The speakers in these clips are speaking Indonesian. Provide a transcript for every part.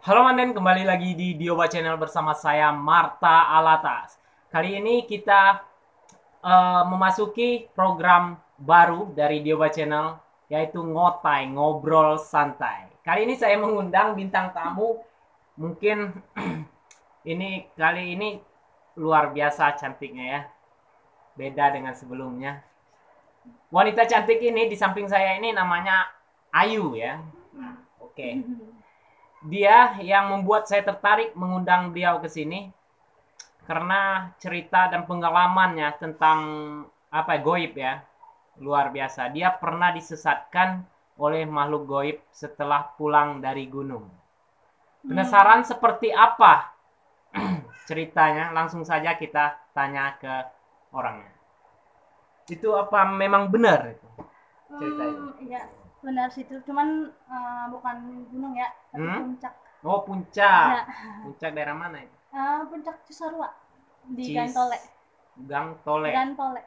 Halo Manden, kembali lagi di Dioba Channel bersama saya Marta Alatas. Kali ini kita memasuki program baru dari Dioba Channel, yaitu Ngotai, Ngobrol Santai. Kali ini saya mengundang bintang tamu, mungkin kali ini luar biasa cantiknya ya, beda dengan sebelumnya. Wanita cantik ini di samping saya ini namanya Ayu ya. Oke. Dia yang membuat saya tertarik mengundang beliau ke sini karena cerita dan pengalamannya tentang goib ya, luar biasa. Dia pernah disesatkan oleh makhluk goib setelah pulang dari gunung. Penasaran seperti apa ceritanya? Langsung saja kita tanya ke orangnya. Itu apa memang benar itu cerita itu? Iya, benar sih itu. Cuman bukan gunung ya, tapi puncak. Oh, puncak. Ya, Puncak daerah mana itu? puncak Cisarua di Cis Gantole. Gang Tole. Gantole.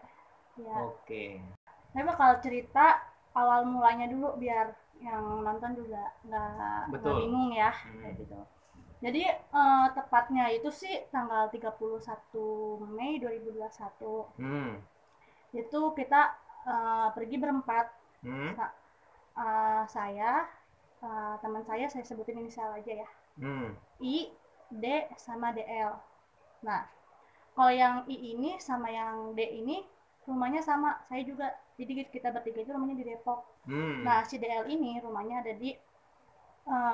Ya. Oke. Saya bakal cerita awal mulanya dulu biar yang nonton juga nggak bingung ya, kayak gitu. Jadi tepatnya itu sih tanggal 31 Mei 2021. Itu kita pergi berempat. Saya, teman saya sebutin inisial aja ya. I, D, sama DL. Nah, kalau yang I ini sama yang D ini rumahnya sama, saya juga. Jadi kita bertiga itu rumahnya di Depok. Nah, si DL ini rumahnya ada di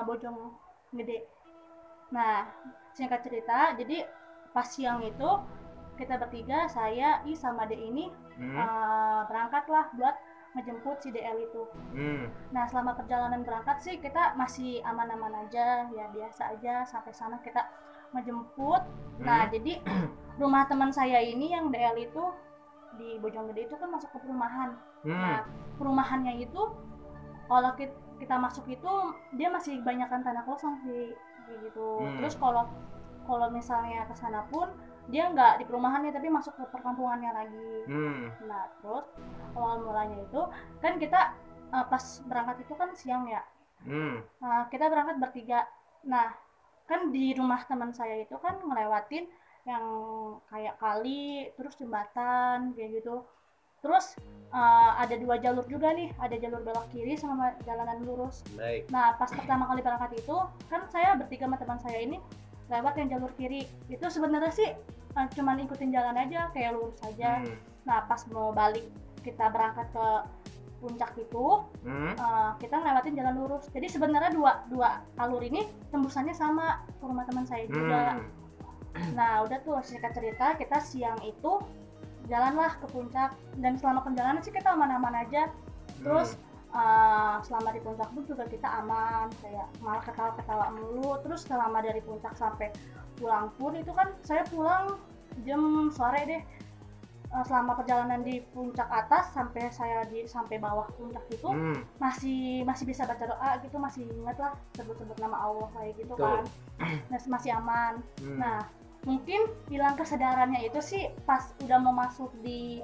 Bojonggede. Nah, singkat cerita, jadi pas siang itu kita bertiga, saya, I, sama D ini berangkatlah buat ngejemput si DL itu. Nah, selama perjalanan berangkat sih kita masih aman-aman aja, ya biasa aja. Sampai sana kita ngejemput. Nah, jadi rumah teman saya ini yang DL itu di Bojonggede itu kan masuk ke perumahan. Nah, perumahannya itu kalau kita masuk itu dia masih banyakkan tanah kosong sih gitu. Terus kalau misalnya ke sana pun dia nggak di perumahannya tapi masuk ke perkampungannya lagi. Nah, terus awal mulanya itu kan kita pas berangkat itu kan siang ya. Kita berangkat bertiga. Nah, kan di rumah teman saya itu kan ngelewatin yang kayak kali, terus jembatan kayak gitu. Terus ada dua jalur juga nih, ada jalur belok kiri sama jalanan lurus. Baik. Nah, pas pertama kali berangkat itu kan saya bertiga sama teman saya ini lewat yang jalur kiri. Itu sebenarnya sih cuman ikutin jalan aja, kayak lurus aja. Nah, pas mau balik kita berangkat ke puncak itu, kita ngelewatin jalan lurus. Jadi sebenarnya dua alur ini tembusannya sama ke rumah teman saya juga. Nah, udah tuh singkat cerita kita siang itu jalanlah ke puncak, dan selama perjalanan sih kita aman-aman aja. Terus selama di puncak pun juga kita aman, kayak malah ketawa-ketawa mulu. Terus selama dari puncak sampai pulang pun itu kan saya pulang jam sore deh. Selama perjalanan di puncak atas sampai bawah puncak itu masih bisa baca doa gitu, masih ingat lah sebut-sebut nama Allah kayak gitu. Betul. Kan masih aman. Nah, mungkin hilang kesadarannya itu sih pas udah mau masuk di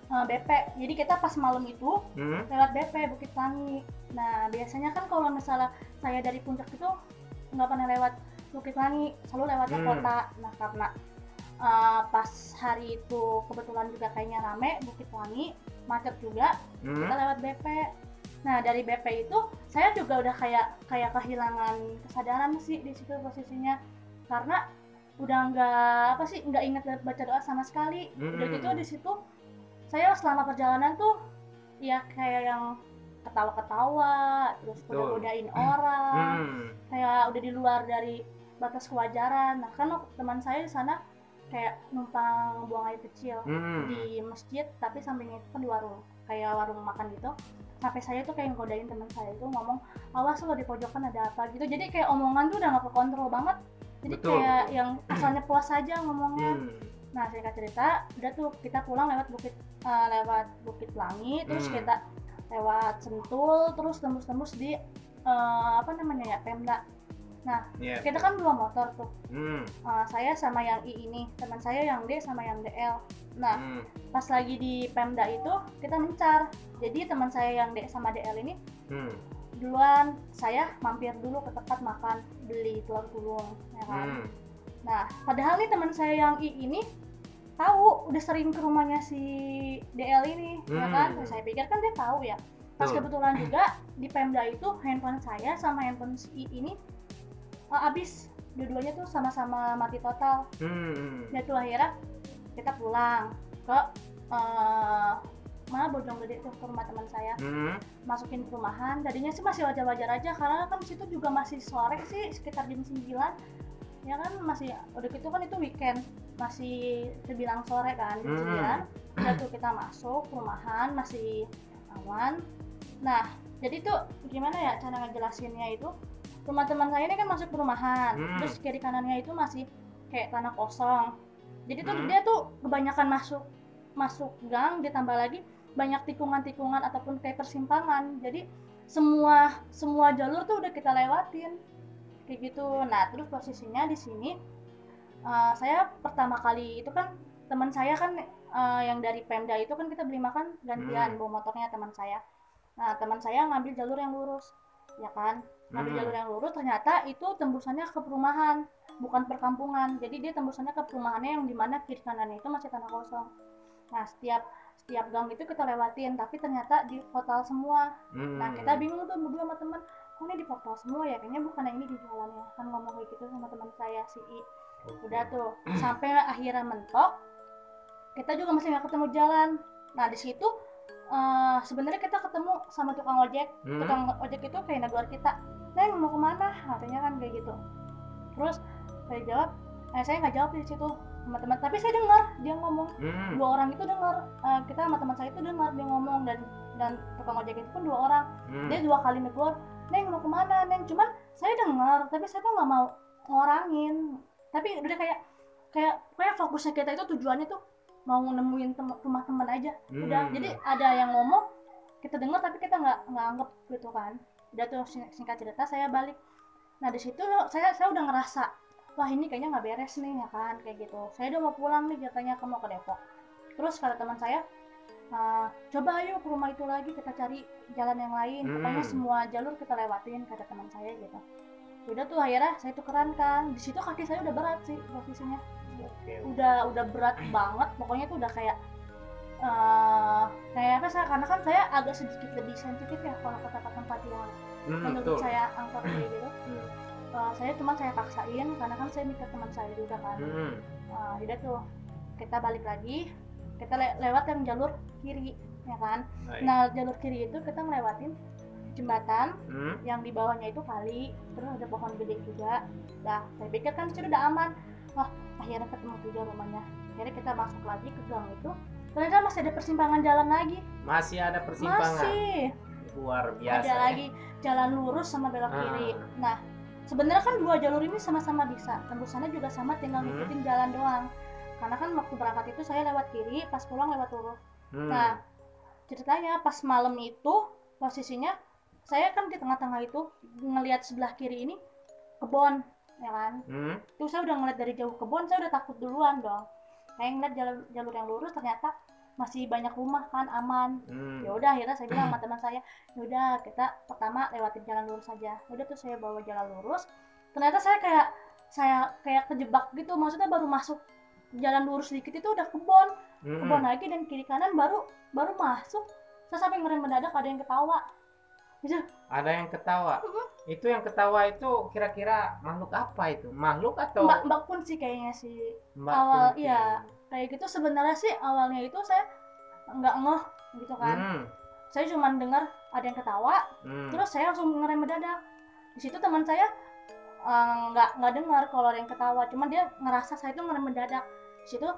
BP. Jadi kita pas malam itu lewat BP Bukit Langi. Nah, biasanya kan kalau misalnya saya dari puncak itu nggak pernah lewat Bukit Langi, selalu lewatnya kota. Nah, karena pas hari itu kebetulan juga kayaknya rame Bukit Langi, macet juga, kita lewat BP. Nah, dari BP itu saya juga udah kayak kehilangan kesadaran sih di situ posisinya, karena udah nggak ingat baca doa sama sekali. Udah gitu di situ saya selama perjalanan tuh ya kayak yang ketawa-ketawa, terus godain orang, kayak udah di luar dari batas kewajaran. Nah, kan teman saya di sana kayak numpang buang air kecil di masjid, tapi sampingnya itu kan di warung, kayak warung makan gitu. Sampai saya tuh kayak ngodain teman saya itu ngomong, awas lo di pojokan ada apa gitu. Jadi kayak omongan tuh udah nggak kekontrol banget. Jadi kayak yang asalnya puas aja ngomongnya. Nah, singkat cerita udah tuh kita pulang lewat Bukit Langi, terus kita lewat Sentul, terus tembus di Pemda. Nah, kita kan 2 motor tuh. Saya sama yang I ini, teman saya yang D sama yang DL. Nah, pas lagi di Pemda itu kita mencar. Jadi teman saya yang D sama DL ini duluan, saya mampir dulu ke tempat makan beli telur gulung ya kan. Nah padahal nih teman saya yang I ini tahu udah sering ke rumahnya si DL ini ya kan. Saya pikir kan dia tahu ya. Pas kebetulan juga di Pemda itu handphone saya sama handphone si I ini habis, dua-duanya tuh sama-sama mati total. Dan tuh akhirnya kita pulang ke mana Bojonggede tuh, ke rumah teman saya. Masukin ke rumahan, tadinya sih masih wajar-wajar aja karena kan situ juga masih sore sih, sekitar jam 9 ya kan, masih udah gitu kan itu weekend, masih terbilang sore kan, jam 9. Udah tuh kita masuk ke rumahan masih aman. Nah jadi tuh gimana ya cara ngejelasinnya itu, rumah teman saya ini kan masuk perumahan, terus kiri kanannya itu masih kayak tanah kosong. Jadi tuh dia tuh kebanyakan masuk gang, ditambah lagi banyak tikungan-tikungan ataupun kayak persimpangan. Jadi semua jalur tuh udah kita lewatin kayak gitu. Nah terus posisinya di sini saya pertama kali itu kan teman saya kan yang dari Pemda itu kan kita beli makan gantian, bawa motornya teman saya. Nah teman saya ngambil jalur yang lurus ya kan, ngambil jalur yang lurus, ternyata itu tembusannya ke perumahan bukan perkampungan. Jadi dia tembusannya ke perumahannya yang dimana kiri kanannya itu masih tanah kosong. Nah setiap gang itu kita lewatin, tapi ternyata di portal semua. Nah kita bingung tuh berdua sama teman, kok ini di portal semua ya, kayaknya bukan yang ini di jalannya kan, ngomong kayak gitu sama teman saya si I. Udah tuh sampai akhirnya mentok, kita juga masih nggak ketemu jalan. Nah di situ sebenarnya kita ketemu sama tukang ojek. Tukang ojek itu kayak negor kita, Neng mau kemana, katanya kan kayak gitu. Terus saya jawab, saya nggak jawab di situ sama teman, tapi saya dengar dia ngomong. Dua orang itu dengar, kita sama teman saya itu dengar dia ngomong, dan tukang ojek itu pun 2 orang. Dia 2 kali negor, Neng mau kemana Neng, cuman saya dengar tapi saya tuh nggak mau ngorangin, tapi udah kayak fokusnya kita itu tujuannya tuh mau nemuin rumah teman aja. Udah, jadi ada yang ngomong kita dengar tapi kita nggak anggap gitu kan. Udah tuh singkat cerita saya balik. Nah di situ saya udah ngerasa, wah ini kayaknya nggak beres nih ya kan, kayak gitu. Saya udah mau pulang nih, katanya mau ke Depok. Terus kata teman saya, coba ayo ke rumah itu lagi, kita cari jalan yang lain. Pokoknya semua jalur kita lewatin, kata teman saya gitu. Udah tuh akhirnya saya tukeran kan. Di situ kaki saya udah berat sih posisinya. Udah berat banget. Pokoknya tuh udah kayak apa saya, karena kan saya agak sedikit lebih sensitif ya kalau ke tempat yang menurut saya angker kayak gitu. Saya paksain karena kan saya mikir teman saya juga kan. Udah tuh kita balik lagi, kita lewat yang jalur kiri ya kan. Nah jalur kiri itu kita ngelewatin jembatan yang di bawahnya itu kali, terus ada pohon gede juga. Nah saya pikir kan sudah aman, wah akhirnya ketemu juga rumahnya. Akhirnya kita masuk lagi ke gang itu, ternyata masih ada persimpangan jalan lagi. Masih ada persimpangan? Masih. Luar biasa. Ada lagi jalan lurus sama belok kiri. Nah sebenarnya kan 2 jalur ini sama-sama bisa, tembusannya juga sama, tinggal ngikutin jalan doang. Karena kan waktu berangkat itu saya lewat kiri, pas pulang lewat lurus. Nah ceritanya pas malam itu posisinya saya kan di tengah-tengah itu, ngelihat sebelah kiri ini kebon ya kan. Tuh saya udah ngeliat dari jauh kebon, saya udah takut duluan dong. Saya ngeliat jalur yang lurus ternyata masih banyak rumah kan, aman. Ya udah akhirnya saya bilang sama teman saya, ya udah kita pertama lewatin jalan lurus saja. Udah tuh saya bawa jalan lurus, ternyata saya kayak kejebak gitu. Maksudnya baru masuk jalan lurus dikit itu udah kebon lagi, dan kiri kanan baru masuk. Saya sampai ngerem mendadak, ada yang ketawa gitu. Ada yang ketawa? Itu yang ketawa itu kira-kira makhluk apa itu? Makhluk atau Mbak Kun sih kayaknya sih. Awal iya kayak gitu. Sebenarnya sih awalnya itu saya nggak ngeh gitu kan. Saya cuma dengar ada yang ketawa, terus saya langsung ngerem mendadak. Di situ teman saya nggak dengar kalau ada yang ketawa, cuma dia ngerasa saya itu ngerem mendadak. Di situ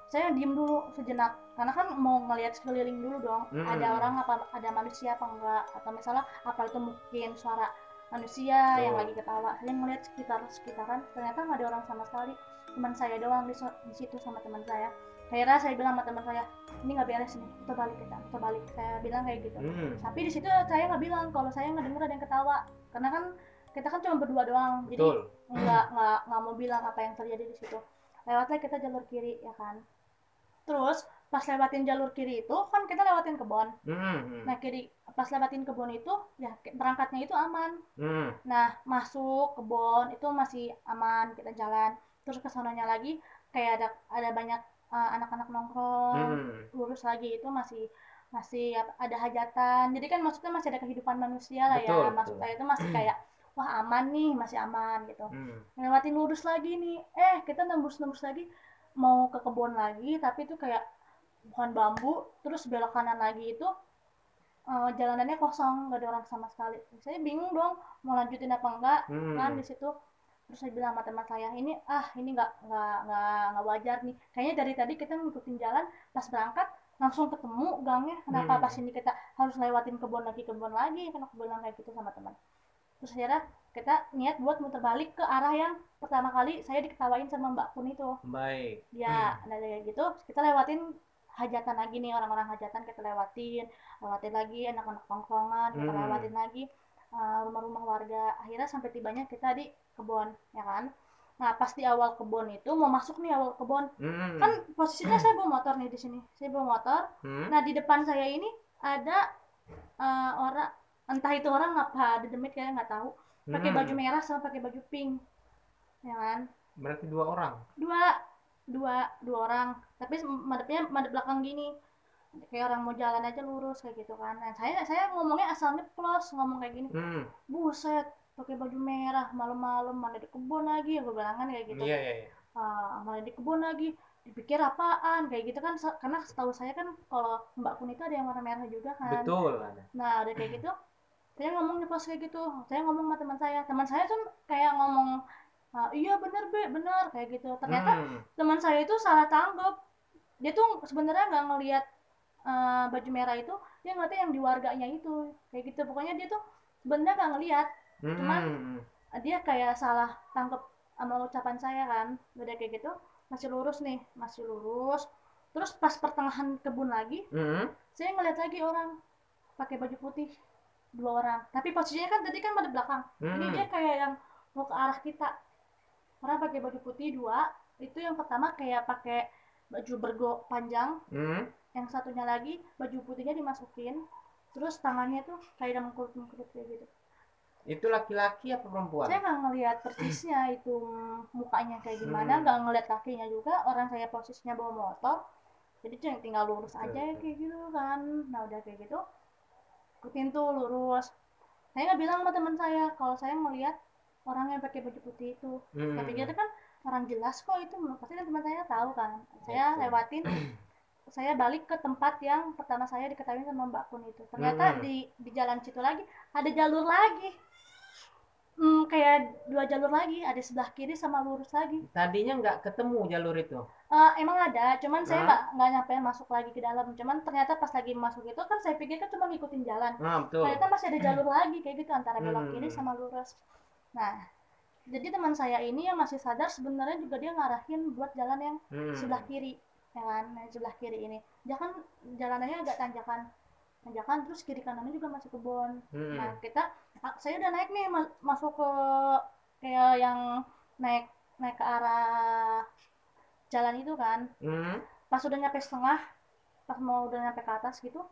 saya diem dulu sejenak, karena kan mau ngelihat sekeliling dulu dong, ada orang apa, ada manusia apa enggak, atau misalnya apa itu mungkin suara manusia yang lagi ketawa. Saya ngelihat sekitaran, ternyata nggak ada orang sama sekali, teman saya doang di situ sama teman saya. Akhirnya saya bilang sama teman saya, ini nggak beres nih, kita balik, saya bilang kayak gitu. Tapi di situ saya nggak bilang kalau saya nggak dengar ada yang ketawa, karena kan kita kan cuma berdua doang, jadi nggak mau bilang apa yang terjadi di situ. Lewatlah kita jalur kiri ya kan. Terus pas lewatin jalur kiri itu kan kita lewatin kebun. Hmm. Nah kiri pas lewatin kebun itu ya berangkatnya itu aman. Hmm. Nah masuk kebun itu masih aman, kita jalan terus ke sananya lagi kayak ada banyak anak-anak nongkrong. Lurus lagi itu masih masih ada hajatan, jadi kan maksudnya masih ada kehidupan manusia lah ya. Maksud saya itu masih kayak wah aman nih, masih aman gitu. Ngelewatin lurus lagi nih, kita nembus lagi mau ke kebun lagi, tapi itu kayak pohon bambu, terus belok kanan lagi itu jalanannya kosong, nggak ada orang sama sekali. Saya bingung dong mau lanjutin apa enggak kan di situ. Terus saya bilang sama teman saya, ini nggak wajar nih, kayaknya dari tadi kita ngikutin jalan, pas berangkat langsung ketemu gangnya, kenapa pas ini kita harus lewatin kebun lagi, karena aku bilang kayak gitu sama teman. Terus akhirnya kita niat buat muter balik ke arah yang pertama kali saya diketawain sama Mbak Kun itu. Baik. Ya, ada kayak gitu, kita lewatin hajatan lagi nih, orang-orang hajatan kita lewatin lagi, anak-anak tongkrongan kita lewatin lagi, rumah-rumah warga. Akhirnya sampai tibanya kita di kebun, ya kan. Nah, pas di awal kebun itu mau masuk nih awal kebun, kan posisinya saya bawa motor nih di sini. Saya bawa motor. Nah, di depan saya ini ada orang, entah itu orang apa, ada demit kayak nggak tahu, pakai baju merah sama pakai baju pink, ya kan. Berarti 2 orang. Dua orang, tapi madep belakang gini, kayak orang mau jalan aja lurus kayak gitu kan. Nah, saya ngomongnya asal nyeplos, ngomong kayak gini, buset pakai baju merah malam-malam, mana di kebun lagi, gue bilang kan kayak gitu. Iya. Mana di kebun lagi, dipikir apaan kayak gitu kan, karena setahu saya kan kalau Mbak Kun itu ada yang warna merah juga kan. Betul ada. Nah, ada kayak gitu, saya ngomong nyeplos kayak gitu. Saya ngomong sama teman saya tuh kayak ngomong, iya bener be, bener kayak gitu. Ternyata teman saya itu salah tanggap. Dia tuh sebenarnya nggak ngelihat baju merah itu, dia ngeliatnya yang di warganya itu kayak gitu. Pokoknya dia tuh sebenarnya nggak ngelihat, cuman dia kayak salah tangkap sama ucapan saya kan. Udah kayak gitu, masih lurus. Terus pas pertengahan kebun lagi, saya ngeliat lagi orang pakai baju putih, 2 orang. Tapi posisinya kan tadi kan pada belakang. Ini dia kayak yang mau ke arah kita. Orang pakai baju putih 2. Itu yang pertama kayak pakai baju bergo panjang. Yang satunya lagi baju putihnya dimasukin. Terus tangannya tuh kayak mengkerut kayak gitu. Itu laki-laki apa perempuan? Saya nggak ngelihat persisnya itu mukanya kayak gimana, nggak ngelihat kakinya juga. Orang saya posisinya bawa motor, jadi tinggal lurus aja kayak gitu kan. Nah udah kayak gitu, ikutin tuh lurus. Saya nggak bilang sama teman saya kalau saya ngelihat orang yang pakai baju putih itu. Tapi dia kan orang jelas kok itu, pasti teman saya tahu kan. Saya lewatin, saya balik ke tempat yang pertama saya diketahui sama Mbak Kun itu. Ternyata di jalan situ lagi ada jalur lagi, kayak 2 jalur lagi, ada sebelah kiri sama lurus lagi. Tadinya nggak ketemu jalur itu? Emang ada, cuman saya nggak nyampe masuk lagi ke dalam. Cuman ternyata pas lagi masuk itu kan saya pikir kan cuma ngikutin jalan. Betul. Ternyata masih ada jalur lagi kayak gitu antara belok kiri sama lurus. Nah, jadi teman saya ini yang masih sadar sebenarnya juga dia ngarahin buat jalan yang sebelah kiri, ya kan. Nah, sebelah kiri ini, dia kan jalanannya agak tanjakan, terus kiri kanannya juga masih kebun. Nah, saya udah naik nih, masuk ke kayak yang naik ke arah jalan itu kan. Pas udah nyampe setengah, pas mau udah nyampe ke atas gitu,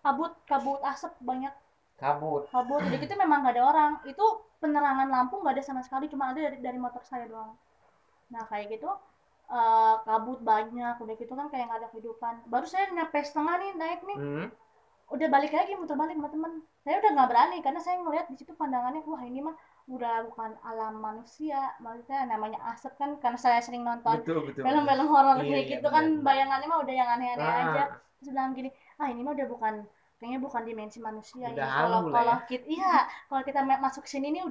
kabut asap banyak. Kabut. Udah gitu memang gak ada orang. Itu penerangan lampu gak ada sama sekali, cuma ada dari motor saya doang. Nah kayak gitu, kabut banyak, udah gitu kan kayak gak ada kehidupan. Baru saya nyampe setengah nih, naik nih, udah balik lagi, muter balik sama temen. Saya udah gak berani karena saya ngeliat di situ pandangannya, wah ini mah udah bukan alam manusia, maksudnya namanya asap kan, karena saya sering nonton film-film horor kayak gitu kan, bayangannya mah udah yang aneh-aneh aja. Terus bilang gini, ini mah udah kayaknya bukan dimensi manusia ini. Kalau kita masuk sini nih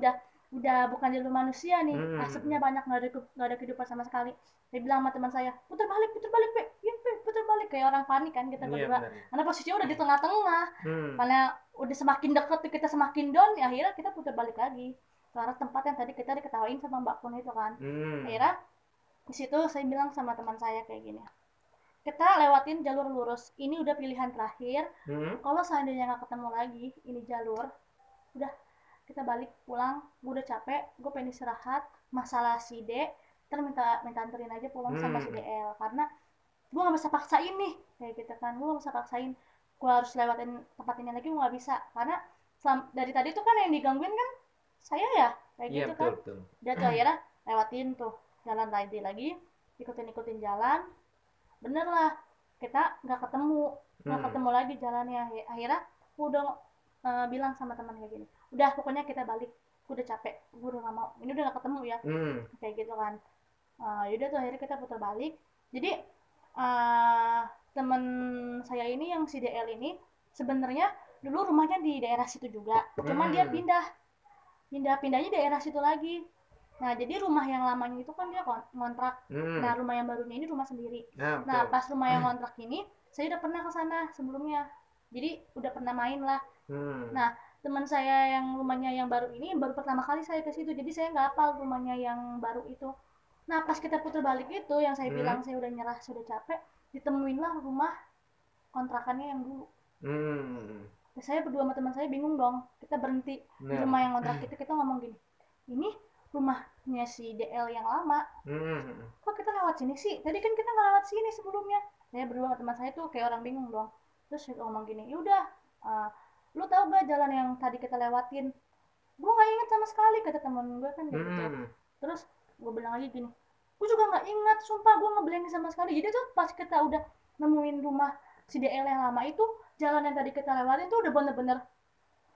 udah bukan jalur manusia nih, asapnya banyak, nggak ada kehidupan sama sekali. Saya bilang sama teman saya, putar balik Pe, putar balik, kayak orang panik kan kita berdua, karena posisinya udah di tengah-tengah. Karena udah semakin dekat kita semakin down, ya akhirnya kita putar balik lagi ke arah tempat yang tadi kita diketawain sama Mbak Kun itu kan. Akhirnya di situ saya bilang sama teman saya kayak gini, kita lewatin jalur lurus, ini udah pilihan terakhir. Kalau seandainya nggak ketemu lagi ini jalur, udah kita balik pulang. Gue udah capek, gue pengen istirahat. Masalah si D, minta anterin aja pulang sama si DL, karena gue nggak bisa paksain nih kayak gitu kan, gue nggak bisa paksain gue harus lewatin tempat ini lagi, gue nggak bisa karena dari tadi tuh kan yang digangguin kan saya ya kayak Iya, gitu betul kan. betul. Dia tuh akhirnya lewatin tuh jalan lagi ikutin jalan, bener lah kita nggak ketemu lagi jalannya. Akhirnya aku udah bilang sama teman kayak gini, udah pokoknya kita balik, gue udah capek, gue udah gak mau, ini udah gak ketemu ya, kayak gitu kan. Yaudah tuh akhirnya kita putar balik. Jadi uh, temen saya ini yang si DL ini sebenarnya dulu rumahnya di daerah situ juga, cuman dia pindahnya daerah situ lagi. Nah jadi rumah yang lamanya itu kan dia kontrak. Nah rumah yang barunya ini rumah sendiri. Nah pas rumah yang kontrak ini saya udah pernah ke sana sebelumnya, jadi udah pernah main lah. Nah teman saya yang rumahnya yang baru ini baru pertama kali saya ke situ, jadi saya nggak hafal rumahnya yang baru itu. Nah pas kita putar balik itu yang saya bilang saya udah nyerah, sudah capek, ditemuin lah rumah kontrakannya yang dulu. Saya berdua sama teman saya bingung dong, kita berhenti di rumah yang kontrak kita ngomong gini, ini rumahnya si DL yang lama, kok kita lewat sini sih, tadi kan kita nggak lewat sini sebelumnya. Saya berdua sama teman saya tuh kayak orang bingung dong. Terus saya ngomong gini, yaudah lu tahu gak jalan yang tadi kita lewatin? Gue nggak inget sama sekali, kata teman gue kan gitu. Terus gue bilang lagi gini, gue juga nggak ingat, sumpah gue ngeblank sama sekali. Jadi tuh pas kita udah nemuin rumah si DL yang lama itu, jalan yang tadi kita lewatin tuh udah bener-bener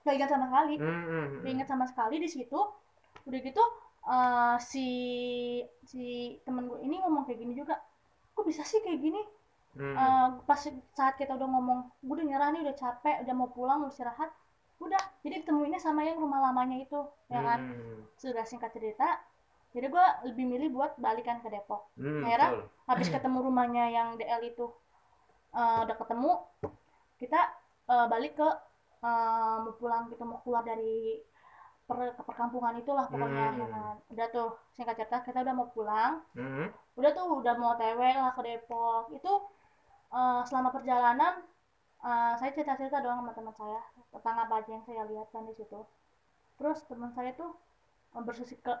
gak ingat sama sekali. Gak ingat sama sekali di situ. Udah gitu si temen gue ini ngomong kayak gini juga, kok bisa sih kayak gini. Pas saat kita udah ngomong gue udah nyerah nih, udah capek, udah mau pulang, mau istirahat, udah jadi ditemuinnya sama yang rumah lamanya itu ya kan. Sudah singkat cerita, jadi gue lebih milih buat balikan ke Depok. Akhirnya habis ketemu rumahnya yang DL itu, udah ketemu, kita balik ke mau pulang gitu, mau keluar dari ke perkampungan itulah pokoknya ya kan. Udah tuh singkat cerita kita udah mau pulang, udah tuh udah mau TW lah ke Depok. Itu selama perjalanan saya cerita-cerita doang sama teman saya tentang apa aja yang saya lihat kan di situ. Terus teman saya tuh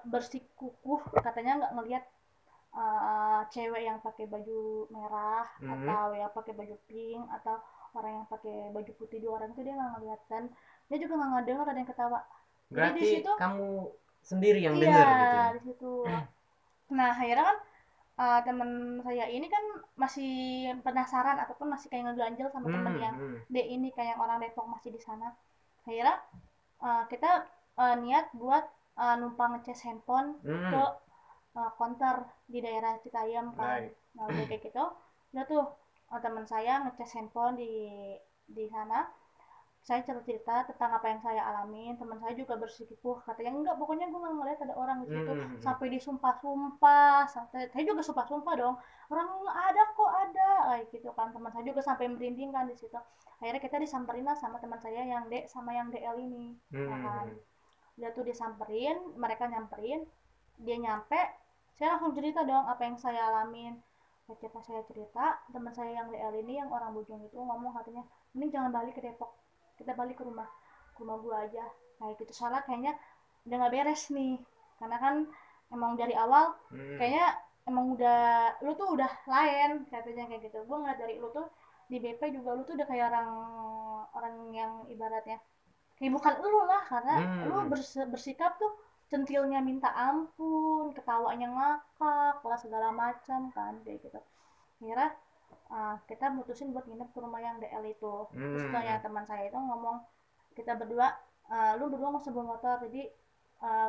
bersikukuh katanya nggak ngelihat cewek yang pakai baju merah atau yang pakai baju pink atau orang yang pakai baju putih, dua orang itu dia nggak ngeliat, dan dia juga nggak ngedengar ada yang ketawa. Berarti jadi di situ kamu sendiri yang iya, dengar gitu ya? di situ. Nah akhirnya kan temen saya ini kan masih penasaran ataupun masih kayak ngeganjel sama temen yang D ini, kayak orang Depok masih di sana. Akhirnya kita niat buat numpang ngecas handphone ke counter di daerah Citayam kan. Nah udah kayak gitu, udah tuh teman saya ngecas handphone di sana. Saya cerita tentang apa yang saya alamin, teman saya juga bersikukuh katanya enggak, pokoknya gue nggak ngeliat ada orang di situ. Sampai disumpah-sumpah, saya juga sumpah-sumpah dong, orang ada kok, ada kayak gitu kan. Teman saya juga sampai merinding kan di situ. Akhirnya kita disamperin lah sama teman saya yang D sama yang DL ini ya kan. Dia tuh disamperin, mereka nyamperin, dia nyampe, saya langsung cerita dong apa yang saya alamin. Saya cerita, teman saya yang DL ini yang orang Bojong itu ngomong katanya, mending jangan balik ke Depok, kita balik ke rumah gua aja kayak gitu. Soalnya kayaknya udah nggak beres nih, karena kan emang dari awal kayaknya emang udah, lu tuh udah lain katanya kayak gitu. Gue ngeliat dari lu tuh di BP juga, lu tuh udah kayak orang yang ibaratnya kayak bukan lu lah, karena lu bersikap tuh centilnya minta ampun, ketawanya ngakak lah segala macam kan kayak gitu. Akhirnya kita mutusin buat nginep ke rumah yang DL itu. Terus kayak teman saya itu ngomong, kita berdua, lu berdua nggak usah bawa motor, jadi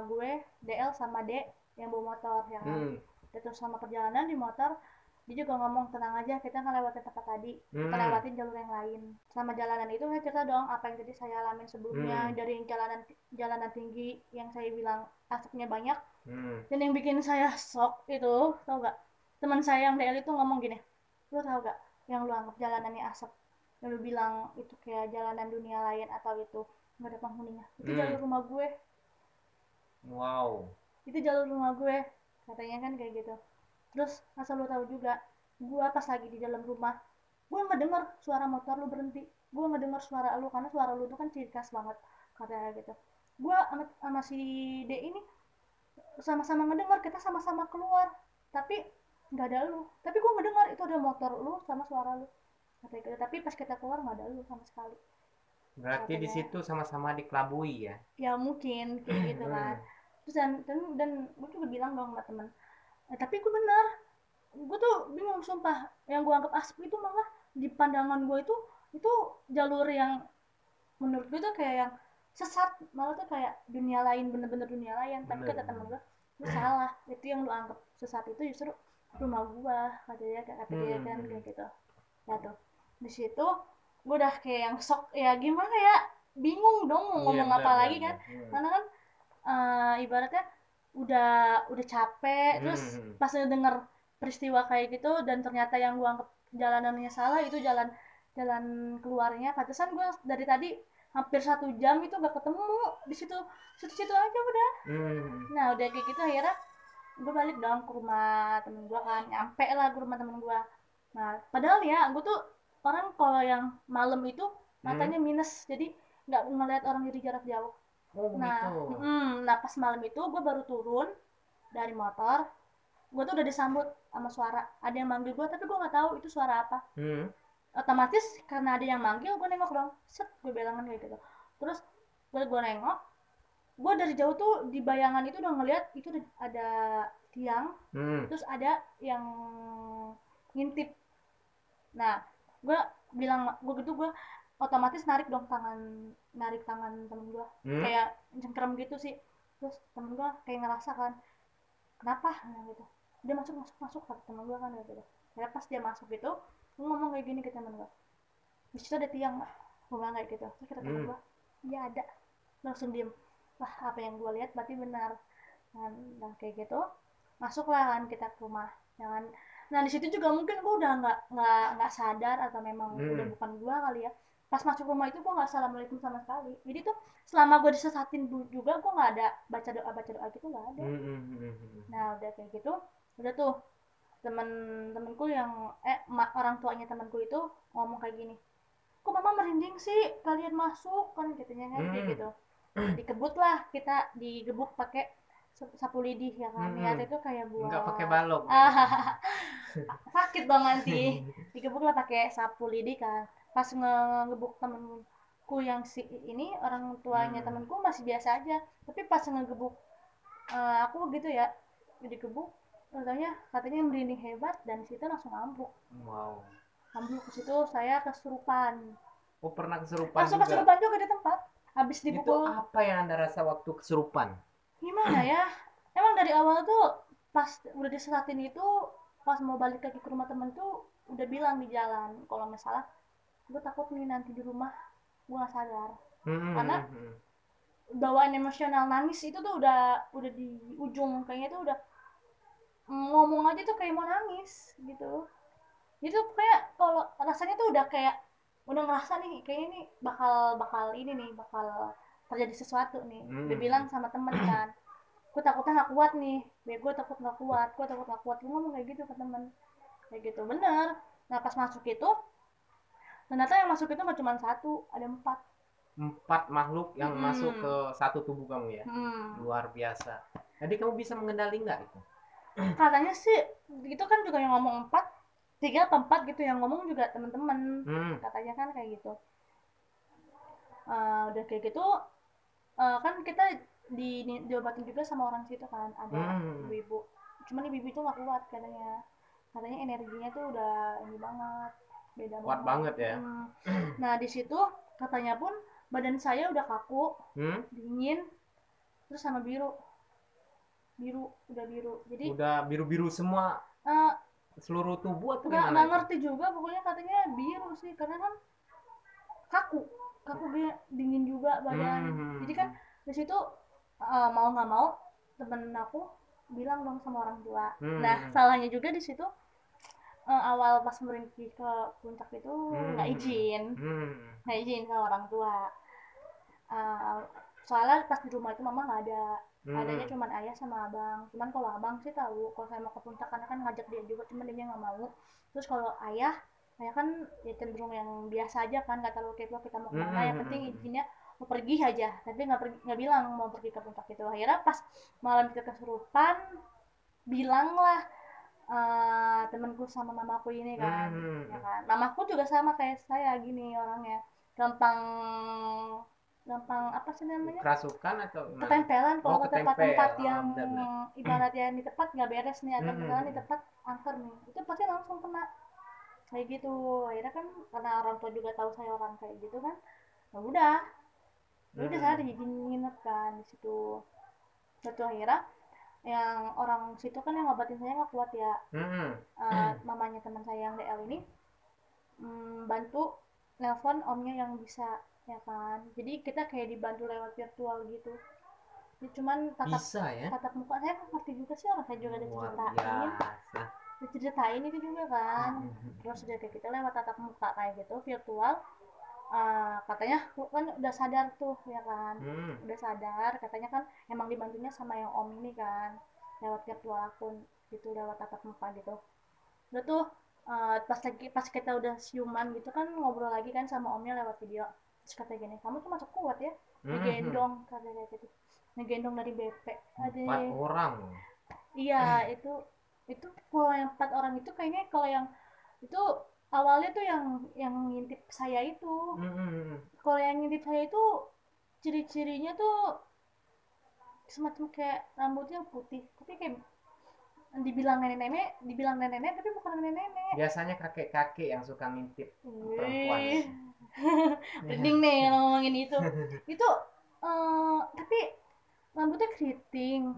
gue DL sama D yang bawa motor ya kan. Terus sama perjalanan di motor dia juga ngomong, tenang aja, kita ngelewatin tempat tadi, kita lewatin jalur yang lain. Selama jalanan itu saya cerita dong apa yang tadi saya alamin sebelumnya, dari jalanan tinggi yang saya bilang asapnya banyak. Dan yang bikin saya shock itu, tau gak, teman saya yang DL itu ngomong gini, lu tau gak yang lu anggap jalanannya asap, yang lu bilang itu kayak jalanan dunia lain atau itu nggak ada penghuninya, itu jalur rumah gue. Wow. Itu jalur rumah gue katanya kan kayak gitu. Terus asal lu tahu juga, gue pas lagi di dalam rumah, gue nggak dengar suara motor lu berhenti, gue nggak dengar suara lu, karena suara lu itu kan ciri khas banget katanya gitu. Gue sama si D ini sama-sama ngedengar, kita sama-sama keluar, tapi nggak ada lu, tapi gue nggak dengar itu ada motor lu sama suara lu katanya gitu. Tapi pas kita keluar nggak ada lu sama sekali Berarti di katanya. situ sama-sama dikelabui ya. Ya mungkin kayak gitu kan. Terus dan gue juga bilang dong sama temen, tapi gue bener, gue tuh bingung sumpah, yang gue anggap aspi itu malah di pandangan gue itu jalur yang menurut gue tuh kayak yang sesat, malah tuh kayak dunia lain, bener-bener dunia lain. Tapi Bener. kata temen gue, lu salah, itu yang lu anggap sesat itu justru rumah gue katanya, kata dia kan kayak gitu ya. Tuh di situ gue udah kayak yang shock ya, gimana ya, bingung dong mau Iya, ngomong benar apa benar lagi kan. benar. Karena kan ibaratnya udah capek, terus pas denger peristiwa kayak gitu dan ternyata yang gua anggap jalanannya salah itu jalan jalan keluarnya. Pantesan gua dari tadi hampir 1 jam itu gak ketemu di situ aja udah. Nah udah kayak gitu akhirnya gue balik dong ke rumah temen gue kan, nyampe lah ke rumah temen gue. Nah padahal ya gue tuh orang kalau yang malam itu matanya minus, jadi nggak ngeliat orang dari jarak jauh. Oh begitu. Nah pas malam itu gue baru turun dari motor, gue tuh udah disambut sama suara, ada yang manggil gue tapi gue nggak tahu itu suara apa. Otomatis karena ada yang manggil gue nengok dong, set gue bilangan kayak gitu. Terus gue nengok, gue dari jauh tuh di bayangan itu udah ngeliat itu ada tiang, terus ada yang ngintip. Nah gue bilang, gue otomatis narik tangan temen gue, kayak cengkerem gitu sih. Terus temen gue kayak ngerasa kan, kenapa nah, gitu, dia masuk masuk masuk kata temen gue kan gitu. Ya pas dia masuk gitu, gue ngomong kayak gini ke temen gue, di situ ada tiang nggak, gue bilang kayak gitu. Terus kata temen gue, iya ada. Langsung diem, wah apa yang gue lihat berarti benar. Nah kayak gitu masuklah kan kita ke rumah. Jangan, nah di situ juga mungkin gue udah nggak sadar atau memang udah bukan gue kali ya. Pas masuk rumah itu gue nggak assalamualaikum sama sekali. Jadi tuh selama gue disesatin juga gue nggak ada baca doa gitu, nggak ada. Nah udah kayak gitu, udah tuh temen-temenku yang orang tuanya temanku itu ngomong kayak gini, kok mama merinding sih kalian masuk kan, katanya kan kayak gitu. Dikebut lah, kita digebuk pakai sapu lidi ya kan. Niat itu kayak buat Enggak pakai balok. sakit dong nanti. Digebuk lah pakai sapu lidi kan. Pas ngegebuk temenku yang si ini, orang tuanya temenku masih biasa aja, tapi pas ngegebuk aku gitu ya, digebuk, katanya merinding hebat dan situ langsung ambruk. Wow. Ambruk ke situ, saya kesurupan. Oh pernah kesurupan Langsung juga? kesurupan juga di tempat. Habis Itu dipukul. apa yang anda rasa waktu kesurupan? Gimana ya? Emang dari awal tuh pas udah disesatin itu, pas mau balik lagi ke rumah temen tuh udah bilang di jalan, kalau nggak salah, gue takut nih nanti di rumah gue nggak sadar. Karena bawaan emosional nangis itu tuh udah di ujung, kayaknya tuh udah ngomong aja tuh kayak mau nangis gitu. Itu kayak kalau rasanya tuh udah kayak udah ngerasa nih kayaknya nih bakal ini nih, bakal terjadi sesuatu nih. Udah bilang sama temen kan, gue takutnya nggak kuat nih, gue takut nggak kuat, gue ngomong kayak gitu ke temen kayak gitu. Bener. Nah pas masuk itu ternyata yang masuk itu nggak cuma satu, ada 4 makhluk yang masuk ke satu tubuh kamu ya. Luar biasa. Jadi kamu bisa mengendali nggak itu? Katanya sih itu kan juga yang ngomong 3 atau 4 gitu, yang ngomong juga temen-temen. Katanya kan kayak gitu. Udah kayak gitu kan kita diobatin juga sama orang situ kan, ada ibu-ibu. Cuman ibu-ibu itu nggak kuat katanya energinya tuh udah ini banget, beda kuat banget ya. Nah di situ katanya pun badan saya udah kaku, dingin, terus sama biru, udah biru. Jadi udah biru semua seluruh tubuh atau gimana? Nggak ngerti juga, pokoknya katanya biru sih, karena kan kaku dia, dingin juga badan. Jadi kan di situ mau nggak mau temen aku bilang dong sama orang tua. Nah salahnya juga di situ awal pas merinci ke puncak itu nggak izin sama orang tua. Soalnya pas di rumah itu mama nggak ada, adanya cuman ayah sama abang. Cuman kalau abang sih tahu kalau saya mau ke puncak, karena kan ngajak dia juga, cuman dia nggak mau. Terus kalau ayah kan ya cenderung yang biasa aja kan, nggak terlalu kepo kita mau kemana, yang penting izinnya mau pergi aja, tapi nggak bilang mau pergi ke puncak itu. Akhirnya pas malam kita kesurupan, bilanglah temenku sama mamaku ini kan, ya kan. Mamaku juga sama kayak saya gini orangnya, gampang apa sih namanya, Kerasukan atau gimana? ketempelan kalau ke tempat-tempat ketempel. yang Benar-benar. ibaratnya di tempat nggak beres nih atau misalnya di tempat angker nih, itu pasti langsung kena kayak gitu. Akhirnya kan karena orang tua juga tahu saya orang kayak gitu kan, ya udah saya nginep kan di situ. Suatu akhirnya yang orang situ kan yang ngobatin saya nggak kuat ya, mamanya teman saya yang DL ini bantu nelpon omnya yang bisa, ya kan. Jadi kita kayak dibantu lewat virtual gitu ya, cuman Bisa ya? tatap muka saya kan ngerti juga sih, orang saya juga ada Luar ceritain biasa. diceritain itu juga kan. Terus udah kayak kita lewat tatap muka kayak gitu virtual, katanya kan udah sadar tuh ya kan, udah sadar katanya kan, emang dibantunya sama yang om ini kan lewat virtual akun gitu, lewat tatap muka gitu. Udah tuh pas kita udah siuman gitu kan, ngobrol lagi kan sama omnya lewat video. Terus kata gini, kamu tuh masuk kuat ya, ngegendong, katanya kayak gitu, ngegendong dari BP. 4 orang. Iya, itu kalau yang 4 orang itu kayaknya, kalau yang itu awalnya tuh yang ngintip saya itu. Kalau yang ngintip saya itu ciri-cirinya tuh semacam kayak rambutnya putih, tapi kayak dibilang nenek-nenek tapi bukan nenek-nenek. Biasanya kakek-kakek yang suka ngintip perempuan. Mending nih ngomongin itu. Itu tapi rambutnya keriting.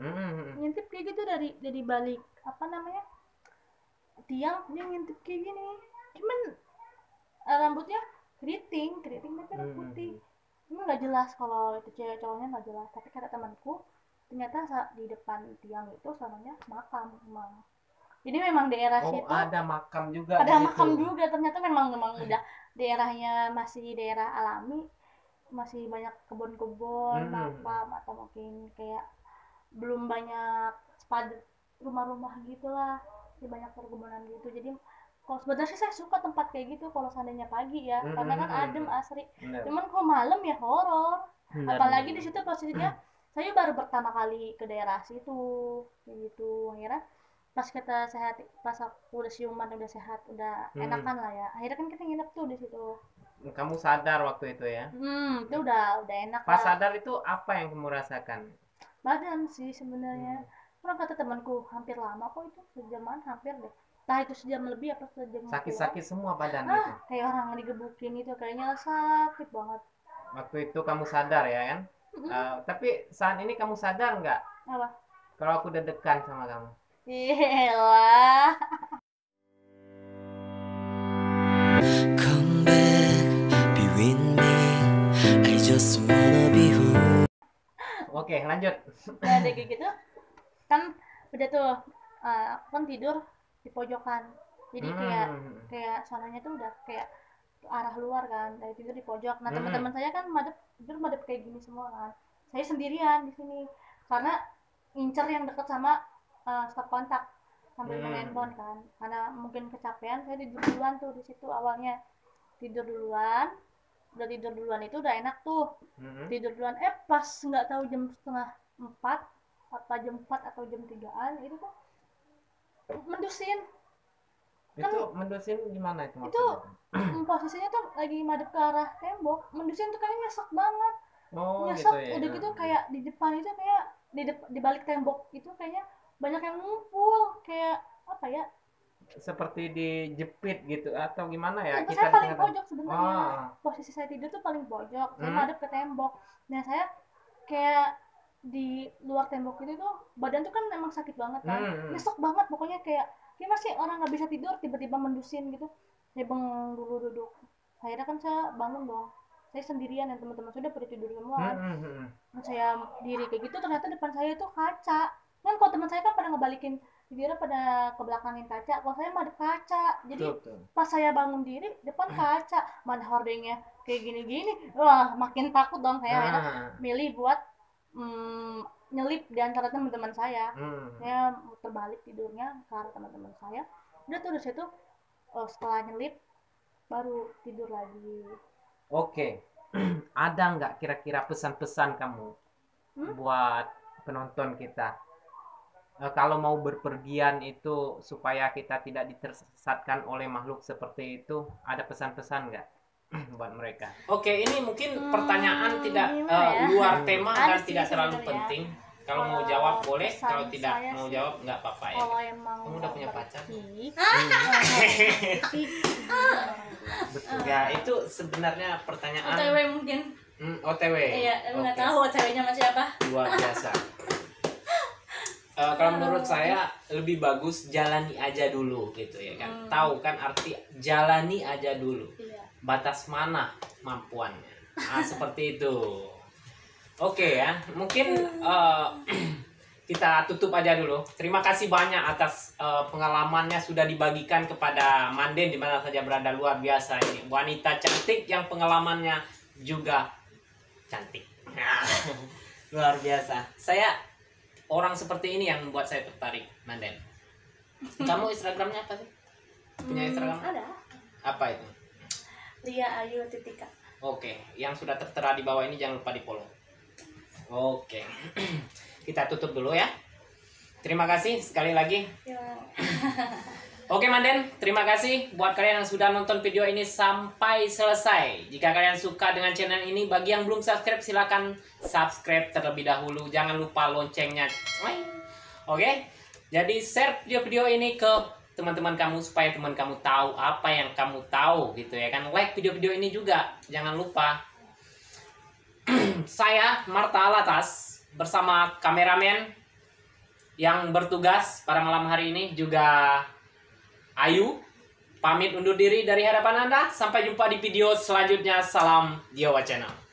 Ngintip kayak gitu dari balik apa namanya, tiang, dia ngintip kayak gini. Cuman rambutnya keriting tapi putih. Ini nggak jelas kalau itu cewek cowoknya, nggak jelas. Tapi kata temanku, ternyata di depan tiang itu sananya makam emang. Jadi memang daerah situ ada makam juga. Ada makam juga, ternyata memang udah daerahnya masih daerah alami, masih banyak kebun-kebun, makam, atau mungkin kayak belum banyak padat rumah-rumah gitulah, masih banyak perkebunan gitu. Jadi kalau sebenarnya sih saya suka tempat kayak gitu kalau seandainya pagi ya, karena kan adem, asri. Cuman kalau malam ya horor, apalagi di situ posisinya saya baru pertama kali ke daerah situ kayak gitu. Akhirnya pas kita sehat, pas aku udah siuman, udah sehat, udah enakan lah ya, akhirnya kan kita nginep tuh di situ. Kamu sadar waktu itu ya? Itu udah enak. Pas sadar itu apa yang kamu rasakan? Badan sih sebenarnya. Orang kata temanku hampir lama kok, itu sejaman hampir deh. Entah itu sejam lebih apa sejam. Sakit-sakit semua badan itu. Kayak orang digebukin itu, kayaknya sakit banget. Waktu itu kamu sadar ya kan? Tapi saat ini kamu sadar nggak? Apa? Kalau aku deg-degan sama kamu. Iyalah. Come back, be with me. I just wanna be home. Oke, lanjut. Ya kayak gitu. Kan udah tuh, aku kan tidur di pojokan. Jadi kayak sananya tuh udah kayak arah luar kan, dari tidur di pojok. Nah teman-teman saya kan madep kayak gini semua kan. Saya sendirian di sini karena ngincer yang deket sama stop kontak sambil main handphone kan, karena mungkin kecapean. Saya tidur duluan tuh di situ awalnya, tidur duluan itu udah enak tuh. Tidur duluan, pas nggak tahu jam setengah 4 apa jam 4 atau jam 3-an itu tuh mendusin. Itu mendusin gimana itu maksudnya? Itu posisinya tuh lagi madep ke arah tembok, mendusin tuh kayaknya nyesek banget. Nyesek gitu ya. Udah gitu kayak di depan itu kayak di balik tembok itu kayaknya banyak yang ngumpul, kayak apa ya, seperti dijepit gitu atau gimana ya? Saya paling pojok sebenarnya. Posisi saya tidur tuh paling pojok, saya madep ke tembok. Nah saya kayak di luar tembok itu tuh badan tuh kan emang sakit banget kan, nyesek banget pokoknya, kayak masih orang nggak bisa tidur tiba-tiba mendusin gitu. Saya bengong dulu, duduk. Akhirnya kan saya bangun dong, saya sendirian dan teman-teman sudah pada tidur semua kan. Saya diri kayak gitu, ternyata depan saya itu kaca kan. Kalau teman saya kan pada ngebalikin tidurnya, pada kebelakangin kaca, kalau saya madep kaca. Jadi pas saya bangun diri, depan kaca, mana hordengnya kayak gini-gini, wah makin takut dong saya. Akhirnya milih buat nyelip di antara teman-teman saya. Saya muter balik tidurnya ke arah teman-teman saya. Udah tuh dari situ, setelah nyelip baru tidur lagi. Oke. Ada nggak kira-kira pesan-pesan kamu buat penonton kita kalau mau berpergian itu supaya kita tidak ditersesatkan oleh makhluk seperti itu, ada pesan-pesan nggak buat mereka? Oke, ini mungkin pertanyaan tidak gimana ya? luar tema Ada dan sih tidak terlalu sebenarnya. penting. Kalau mau Kalau jawab boleh, pesan kalau tidak saya mau sih, jawab nggak apa-apa ya. Kalau emang Kamu udah punya pacar? pergi, Hmm. Betul. Ya, itu sebenarnya pertanyaan OTW mungkin. OTW. Iya, nggak Oke. tahu OTW-nya masih apa. Luar biasa. Kalau menurut saya lebih bagus jalani aja dulu gitu ya kan. Tahu kan arti jalani aja dulu. Iya. Batas mana kemampuannya. Seperti itu. Oke ya, mungkin kita tutup aja dulu. Terima kasih banyak atas pengalamannya sudah dibagikan kepada Manden di mana saja berada, luar biasa ini. Wanita cantik yang pengalamannya juga cantik. Luar biasa. Saya orang seperti ini yang membuat saya tertarik, Manden. Kamu Instagramnya apa sih? Punya Instagram? Ada. Apa itu? Lia Ayu Titika. Oke, yang sudah tertera di bawah ini jangan lupa di-follow. Oke. Kita tutup dulu ya. Terima kasih sekali lagi. Ya. Oke Manden, terima kasih buat kalian yang sudah nonton video ini sampai selesai. Jika kalian suka dengan channel ini, bagi yang belum subscribe silakan subscribe terlebih dahulu. Jangan lupa loncengnya. Oke. Jadi share video-video ini ke teman-teman kamu supaya teman kamu tahu apa yang kamu tahu gitu ya kan. Like video-video ini juga. Jangan lupa. Saya Marta Alatas bersama kameramen yang bertugas pada malam hari ini juga Ayu, pamit undur diri dari hadapan Anda. Sampai jumpa di video selanjutnya. Salam Diowa Channel.